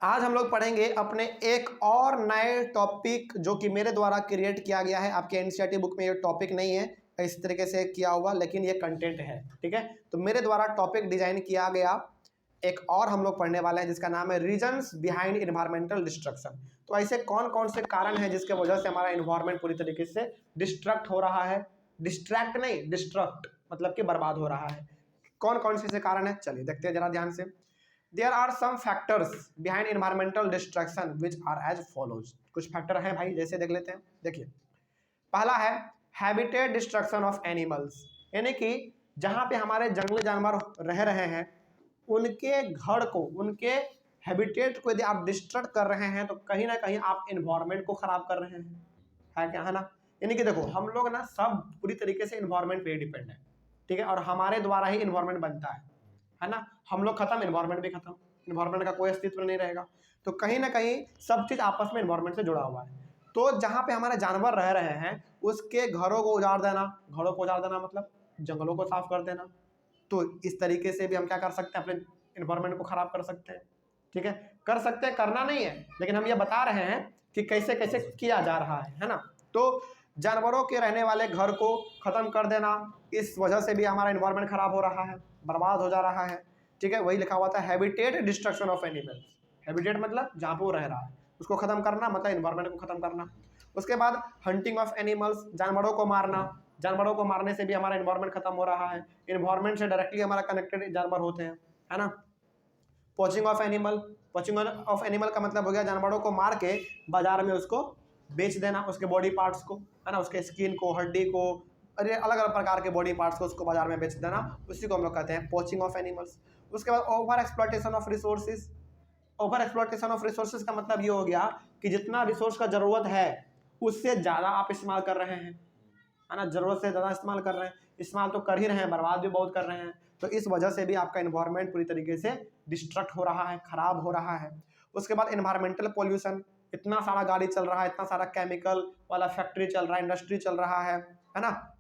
आज हम लोग पढ़ेंगे अपने एक और नए टॉपिक जो कि मेरे द्वारा क्रिएट किया गया है। आपके एनसीईआरटी बुक में ये टॉपिक नहीं है इस तरीके से किया हुआ, लेकिन ये कंटेंट है, ठीक है। तो मेरे द्वारा टॉपिक डिजाइन किया गया एक और हम लोग पढ़ने वाले हैं जिसका नाम है रीजन्स बिहाइंड इन्वायरमेंटल डिस्ट्रक्शन। तो ऐसे कौन कौन से कारण हैं जिसके वजह से हमारा इन्वायरमेंट पूरी तरीके से डिस्ट्रक्ट हो रहा है, डिस्ट्रैक्ट नहीं डिस्ट्रक्ट मतलब कि बर्बाद हो रहा है। कौन कौन से कारण है, चलिए देखते हैं जरा ध्यान से। There are some factors behind environmental destruction which are as follows। कुछ फैक्टर हैं भाई, जैसे देख लेते हैं। देखिए, पहला है हैबिटेट डिस्ट्रक्शन ऑफ एनिमल्स, यानी कि जहाँ पे हमारे जंगली जानवर रह रहे हैं उनके घर को, उनके हैबिटेट को यदि आप डिस्ट्रक्ट कर रहे हैं तो कहीं ना कहीं आप इन्वायरमेंट को खराब कर रहे हैं, है क्या, है ना। यानी कि देखो, हम लोग ना सब पूरी तरीके से इन्वायरमेंट पे डिपेंड है, ठीक है, और हमारे द्वारा ही इन्वायरमेंट बनता है ना। हम लोग खत्म, इन्वायरमेंट भी खत्म, इन्वायरमेंट का कोई अस्तित्व नहीं रहेगा। तो कहीं ना कहीं सब चीज आपस में इन्वायरमेंट से जुड़ा हुआ है। तो जहाँ पे हमारे जानवर रह रहे हैं उसके घरों को उजाड़ देना, घरों को उजाड़ देना मतलब जंगलों को साफ कर देना। तो इस तरीके से भी हम क्या कर सकते हैं, अपने इन्वायरमेंट को खराब कर सकते हैं, ठीक है। कर सकते हैं, करना नहीं है, लेकिन हम ये बता रहे हैं कि कैसे कैसे किया जा रहा है ना। तो जानवरों के रहने वाले घर को खत्म कर देना, इस वजह से भी हमारा इन्वायरमेंट खराब हो रहा है, बर्बाद हो जा रहा है, ठीक है। वही लिखा हुआ था habitat destruction of animals. Habitat मतलब जहाँ पे वो रह रहा है उसको खत्म करना, मतलब इन्वायरमेंट को खत्म करना। उसके बाद हंटिंग ऑफ एनिमल्स, जानवरों को मारना, जानवरों को मारने से भी हमारा इन्वायरमेंट खत्म हो रहा है। इन्वायरमेंट से डायरेक्टली हमारा कनेक्टेड जानवर होते हैं, है ना। Poaching of animal, poaching of animal का मतलब हो गया जानवरों को मार के बाजार में उसको बेच देना, उसके बॉडी पार्ट्स को, है ना, उसके स्किन को, हड्डी को, अरे अलग अलग प्रकार के बॉडी पार्ट्स को उसको बाजार में बेच देना, उसी को हम लोग कहते हैं पोचिंग ऑफ एनिमल्स। उसके बाद over exploitation of resources. Over exploitation of resources का मतलब ये हो गया कि जितना रिसोर्स का जरूरत है उससे ज़्यादा आप इस्तेमाल कर रहे हैं, है ना, जरूरत से ज़्यादा इस्तेमाल कर रहे हैं, इस्तेमाल तो कर ही रहे हैं, बर्बाद भी बहुत कर रहे हैं। तो इस वजह से भी आपका इन्वायरमेंट पूरी तरीके से डिस्ट्रक्ट हो रहा है, खराब हो रहा है। उसके बाद इन्वायरमेंटल पोल्यूशन, इतना सारा गाड़ी चल रहा है, इतना सारा केमिकल वाला फैक्ट्री चल रहा है, इंडस्ट्री चल रहा है ना,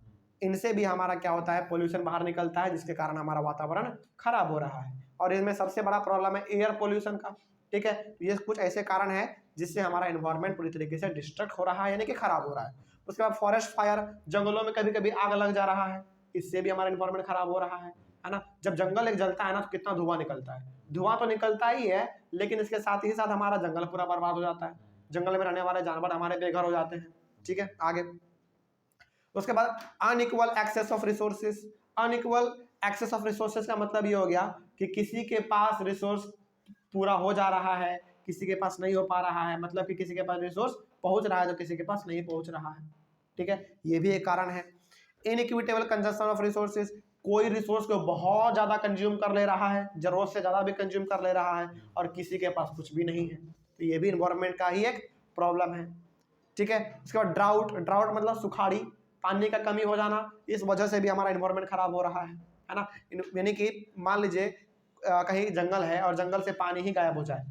इनसे भी हमारा क्या होता है, पोल्यूशन बाहर निकलता है, जिसके कारण हमारा वातावरण खराब हो रहा है। और इसमें सबसे बड़ा प्रॉब्लम है एयर पोल्यूशन का, ठीक है। तो ये कुछ ऐसे कारण है जिससे हमारा इन्वायरमेंट पूरी तरीके से डिस्ट्रक्ट हो रहा है, यानी कि खराब हो रहा है। उसके बाद फॉरेस्ट फायर, जंगलों में कभी कभी आग लग जा रहा है, इससे भी हमारा इन्वायरमेंट खराब हो रहा है ना। जब जंगल एक जलता है ना तो कितना धुआं निकलता है, धुआं तो निकलता ही है, लेकिन इसके साथ ही साथ हमारा जंगल पूरा बर्बाद हो जाता है, जंगल में रहने वाले जानवर हमारे बेघर हो जाते हैं, ठीक है। आगे उसके बाद unequal access of resources. Unequal access of resources का मतलब ये हो गया कि किसी के पास रिसोर्स पूरा हो जा रहा है, किसी के पास नहीं हो पा रहा है, मतलब कि किसी के पास रिसोर्स पहुंच रहा है तो किसी के पास नहीं पहुंच रहा है, ठीक है। ये भी एक कारण है। इनइक्विटेबल कंजम्पशन ऑफ रिसोर्सेज, कोई रिसोर्स को बहुत ज़्यादा कंज्यूम कर ले रहा है, जरूरत से ज़्यादा भी कंज्यूम कर ले रहा है, और किसी के पास कुछ भी नहीं है, तो ये भी इन्वायरमेंट का ही एक प्रॉब्लम है, ठीक है। उसके बाद ड्राउट, ड्राउट मतलब सुखाड़ी, पानी का कमी हो जाना, इस वजह से भी हमारा इन्वायरमेंट खराब हो रहा है ना। यानी कि मान लीजिए कहीं जंगल है और जंगल से पानी ही गायब हो जाए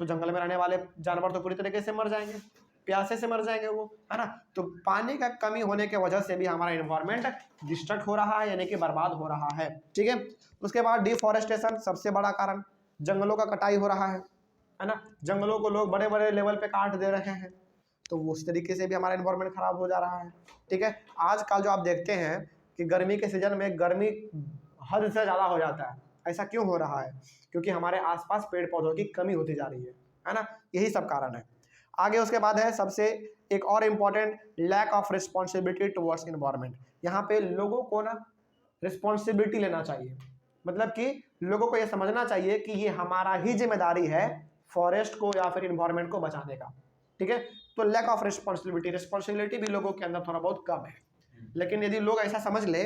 तो जंगल में रहने वाले जानवर तो पूरी तरीके से मर जाएंगे, प्यासे से मर जाएंगे वो, है ना। तो पानी का कमी होने की वजह से भी हमारा इन्वायरमेंट डिस्ट्रक्ट हो रहा है, यानी कि बर्बाद हो रहा है, ठीक है। उसके बाद डिफॉरेस्टेशन, सबसे बड़ा कारण, जंगलों का कटाई हो रहा है ना। जंगलों को लोग बड़े बड़े लेवल पे काट दे रहे हैं, तो उस तरीके से भी हमारा इन्वायरमेंट खराब हो जा रहा है, ठीक है। आजकल जो आप देखते हैं कि गर्मी के सीजन में गर्मी हद से ज़्यादा हो जाता है, ऐसा क्यों हो रहा है, क्योंकि हमारे आसपास पेड़ पौधों की कमी होती जा रही है ना, यही सब कारण है। आगे उसके बाद है सबसे एक और important, lack of responsibility towards environment. यहाँ पे लोगों को ना रिस्पॉन्सिबिलिटी लेना चाहिए, मतलब कि लोगों को ये समझना चाहिए कि ये हमारा ही जिम्मेदारी है फॉरेस्ट को या फिर इन्वायरमेंट को बचाने का, ठीक है। तो लैक ऑफ रिस्पॉन्सिबिलिटी, रिस्पॉन्सिबिलिटी भी लोगों के अंदर थोड़ा बहुत कम है, लेकिन यदि लोग ऐसा समझ ले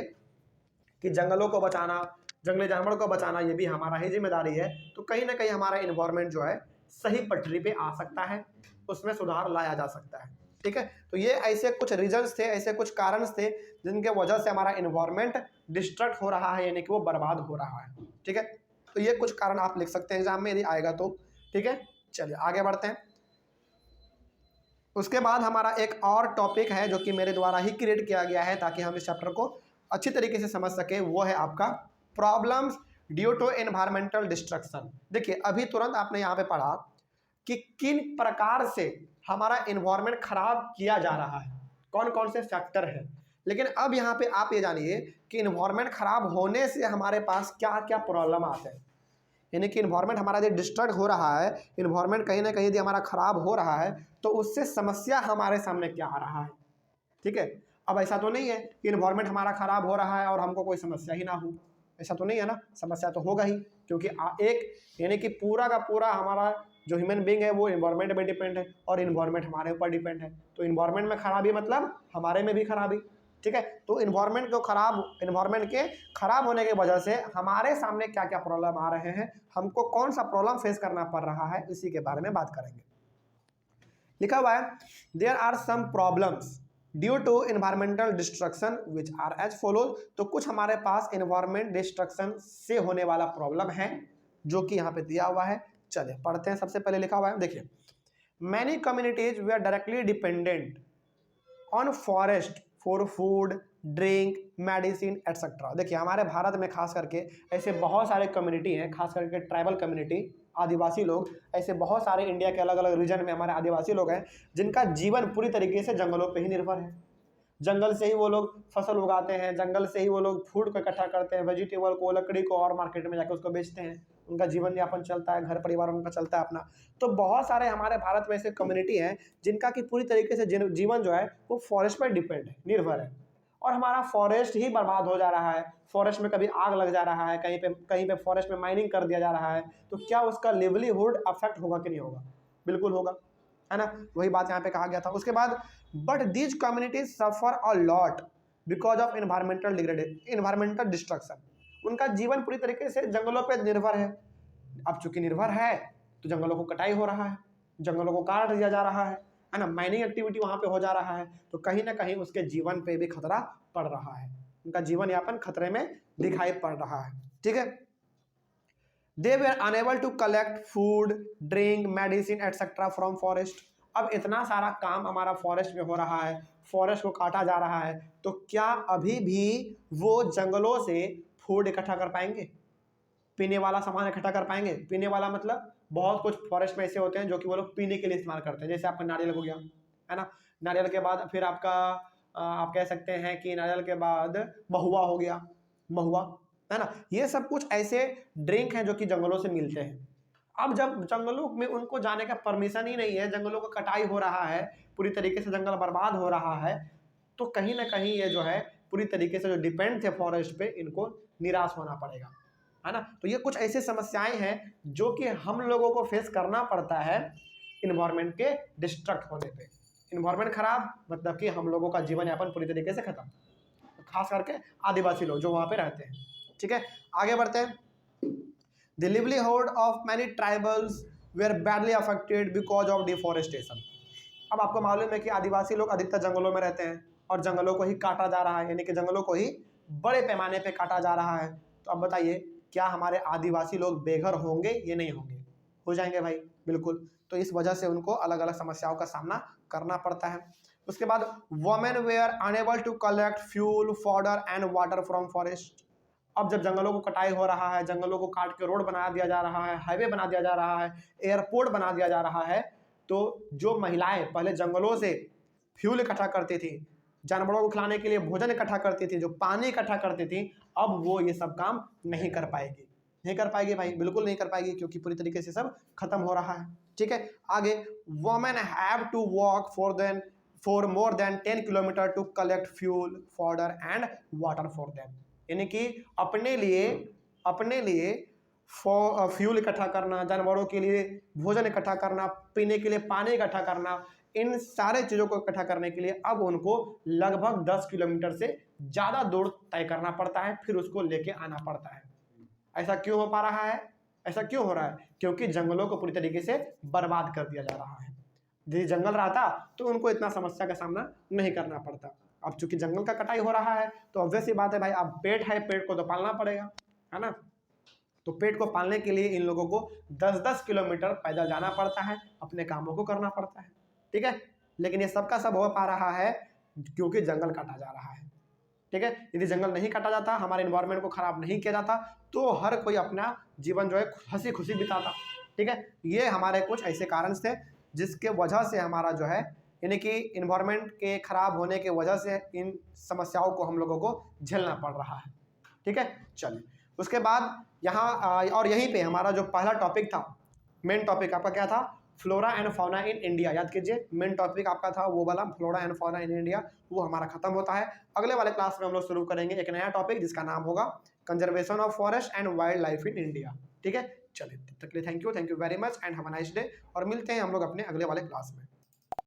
कि जंगलों को बचाना, जंगली जानवरों को बचाना ये भी हमारा ही जिम्मेदारी है, तो कहीं ना कहीं हमारा इन्वायरमेंट जो है सही पटरी पे आ सकता है, उसमें सुधार लाया जा सकता है, ठीक है। तो ये ऐसे कुछ रीजन्स थे, ऐसे कुछ कारण थे जिनके वजह से हमारा इन्वायरमेंट डिस्ट्रक्ट हो रहा है, यानी कि वो बर्बाद हो रहा है, ठीक है। तो ये कुछ कारण आप लिख सकते हैं एग्जाम में यदि आएगा तो, ठीक है। चलिए आगे बढ़ते हैं। उसके बाद हमारा एक और टॉपिक है जो कि मेरे द्वारा ही क्रिएट किया गया है ताकि हम इस चैप्टर को अच्छी तरीके से समझ सके, वो है आपका problems due to environmental destruction. देखिए अभी तुरंत आपने यहाँ पे पढ़ा कि किन प्रकार से हमारा एनवायरमेंट खराब किया जा रहा है, कौन कौन से फैक्टर है। लेकिन अब यहाँ पे आप ये जानिए कि एनवायरमेंट खराब होने से हमारे पास क्या क्या प्रॉब्लम आते हैं, यानी कि इन्वायरमेंट हमारा यदि डिस्ट्रक्ट हो रहा है, इन्वायरमेंट कहीं ना कहीं यदि हमारा खराब हो रहा है तो उससे समस्या हमारे सामने क्या आ रहा है। ठीक है, अब ऐसा तो नहीं है कि इन्वायरमेंट हमारा खराब हो रहा है और हमको कोई समस्या ही ना हो, ऐसा तो नहीं है ना, समस्या तो होगा ही, क्योंकि एक यानी कि पूरा का पूरा हमारा जो ह्यूमन बींग है वो इन्वायरमेंट पे डिपेंड है और इन्वायरमेंट हमारे ऊपर डिपेंड है। तो इन्वायरमेंट में खराबी मतलब हमारे में भी खराबी। ठीक है, तो इन्वायरमेंट के खराब होने की वजह से हमारे सामने क्या क्या प्रॉब्लम आ रहे हैं, हमको कौन सा प्रॉब्लम फेस करना पड़ रहा है, इसी के बारे में बात करेंगे। लिखा हुआ है there are some problems due to environmental destruction which are as follows. तो कुछ हमारे पास इन्वायरमेंट डिस्ट्रक्शन से होने वाला प्रॉब्लम है जो कि यहाँ पे दिया हुआ है। चलिए पढ़ते हैं। सबसे पहले लिखा हुआ है, देखिए many communities they are directly dependent on forest for food, drink, medicine etcetera. देखिए हमारे भारत में खास करके ऐसे बहुत सारे कम्युनिटी हैं, खास करके ट्राइबल कम्युनिटी, आदिवासी लोग, ऐसे बहुत सारे इंडिया के अलग अलग रीजन में हमारे आदिवासी लोग हैं जिनका जीवन पूरी तरीके से जंगलों पे ही निर्भर है। जंगल से ही वो लोग फसल उगाते हैं, जंगल से ही वो लोग फूड को इकट्ठा करते हैं, वेजिटेबल को, लकड़ी को, और मार्केट में जाकर उसको बेचते हैं, उनका जीवन यापन चलता है, घर परिवार उनका चलता है अपना। तो बहुत सारे हमारे भारत में ऐसे कम्युनिटी हैं जिनका कि पूरी तरीके से जीवन जो है वो फॉरेस्ट पर डिपेंड है, निर्भर है, और हमारा फॉरेस्ट ही बर्बाद हो जा रहा है। फॉरेस्ट में कभी आग लग जा रहा है, कहीं पे फॉरेस्ट में माइनिंग कर दिया जा रहा है, तो क्या उसका लिवलीहुड अफेक्ट होगा कि नहीं होगा? बिल्कुल होगा, है ना। वही बात यहाँ पे कहा गया था। उसके बाद but these communities suffer a lot because of environmental destruction. उनका जीवन पूरी तरीके से जंगलों पर निर्भर है। अब चूंकि निर्भर है तो जंगलों को कटाई हो रहा है, जंगलों को काट दिया जा रहा है ना, माइनिंग एक्टिविटी वहां पे हो जा रहा है, तो कहीं ना कहीं उसके जीवन पे भी खतरा पड़ रहा है, उनका जीवन यापन खतरे में दिखाई पड़ रहा है। ठीक है, they were unable to collect food, drink, medicine etcetera from forest. अब इतना सारा काम हमारा फॉरेस्ट में हो रहा है, फॉरेस्ट को काटा जा रहा है, तो क्या अभी भी वो जंगलों से फूड इकट्ठा कर पाएंगे, पीने वाला सामान इकट्ठा कर पाएंगे? पीने वाला मतलब बहुत कुछ फॉरेस्ट में ऐसे होते हैं जो कि वो लोग पीने के लिए इस्तेमाल करते हैं, जैसे आपका नारियल हो गया, है ना, नारियल के बाद फिर आपका आप कह सकते हैं कि नारियल के बाद महुआ हो गया, महुआ, है ना। ये सब कुछ ऐसे ड्रिंक हैं जो कि जंगलों से मिलते हैं। अब जब जंगलों में उनको जाने का परमिशन ही नहीं है, जंगलों का कटाई हो रहा है, पूरी तरीके से जंगल बर्बाद हो रहा है, तो कहीं ना कहीं ये जो है पूरी तरीके से जो डिपेंड थे फॉरेस्ट पे, इनको निराश होना पड़ेगा, है ना। तो ये कुछ ऐसी समस्याएं हैं जो कि हम लोगों को फेस करना पड़ता है इन्वायरमेंट के डिस्ट्रक्ट होने पे। इन्वायरमेंट खराब मतलब कि हम लोगों का जीवन यापन पूरी तरीके से खत्म, खास करके आदिवासी लोग जो वहां पे रहते हैं। ठीक है, आगे बढ़ते हैं। The livelihood of many tribals were badly affected because of deforestation। अब आपको मालूम है कि आदिवासी लोग अधिकतर जंगलों में रहते हैं और जंगलों को ही काटा जा रहा है, यानी कि जंगलों को ही बड़े पैमाने पे काटा जा रहा है। तो अब बताइए क्या हमारे आदिवासी लोग बेघर होंगे? ये नहीं होंगे, हो जाएंगे भाई, बिल्कुल। तो इस वजह से उनको अलग अलग समस्याओं का सामना करना पड़ता है। उसके बाद women were unable to collect fuel, fodder and water from forest. अब जब जंगलों को कटाई हो रहा है, जंगलों को काट के रोड बना दिया जा रहा है, हाईवे बना दिया जा रहा है, एयरपोर्ट बना दिया जा रहा है, तो जो महिलाएं पहले जंगलों से फ्यूल इकट्ठा करती थी, जानवरों को खिलाने के लिए भोजन इकट्ठा करती थी, जो पानी इकट्ठा करती थी, अब वो ये सब काम नहीं कर पाएगी, नहीं कर पाएगी भाई, बिल्कुल नहीं कर पाएगी, क्योंकि पूरी तरीके से सब खत्म हो रहा है। ठीक है, आगे women have to walk for more than 10 kilometre to collect fuel, fodder and water for them. यानी कि अपने लिए फ्यूल इकट्ठा करना, जानवरों के लिए भोजन इकट्ठा करना, पीने के लिए पानी इकट्ठा करना, इन सारे चीज़ों को इकट्ठा करने के लिए अब उनको लगभग 10 किलोमीटर से ज़्यादा दूर तय करना पड़ता है, फिर उसको लेके आना पड़ता है। ऐसा क्यों हो पा रहा है? ऐसा क्यों हो रहा है? क्योंकि जंगलों को पूरी तरीके से बर्बाद कर दिया जा रहा है। यदि जंगल रहता तो उनको इतना समस्या का सामना नहीं करना पड़ता। अब चूंकि जंगल का कटाई हो रहा है तो ऑब्वियस सी बात है भाई, अब पेट है, पेट को तो पालना पड़ेगा, है ना। तो पेट को पालने के लिए इन लोगों को 10-10 किलोमीटर पैदल जाना पड़ता है, अपने कामों को करना पड़ता है। ठीक है, लेकिन ये सबका सब हो पा रहा है क्योंकि जंगल काटा जा रहा है। ठीक है। यदि जंगल नहीं काटा जाता, हमारे इन्वायरमेंट को खराब नहीं किया जाता, तो हर कोई अपना जीवन जो है हंसी खुशी बिताता। ठीक है, ये हमारे कुछ ऐसे कारण थे जिसके वजह से हमारा जो है यानी कि इन्वायरमेंट के खराब होने की वजह से इन समस्याओं को हम लोगों को झेलना पड़ रहा है। ठीक है, चलिए उसके बाद यहाँ और यहीं पे हमारा जो पहला टॉपिक था, मेन टॉपिक आपका क्या था, flora and fauna in India. याद कीजिए, मेन टॉपिक आपका था वो वाला flora and fauna in India, वो हमारा खत्म होता है। अगले वाले क्लास में हम लोग शुरू करेंगे एक नया टॉपिक जिसका नाम होगा conservation of forest and wild life in India. ठीक है, चलिए तब तक के लिए thank you very much and have a nice day, और मिलते हैं हम लोग अपने अगले वाले क्लास में।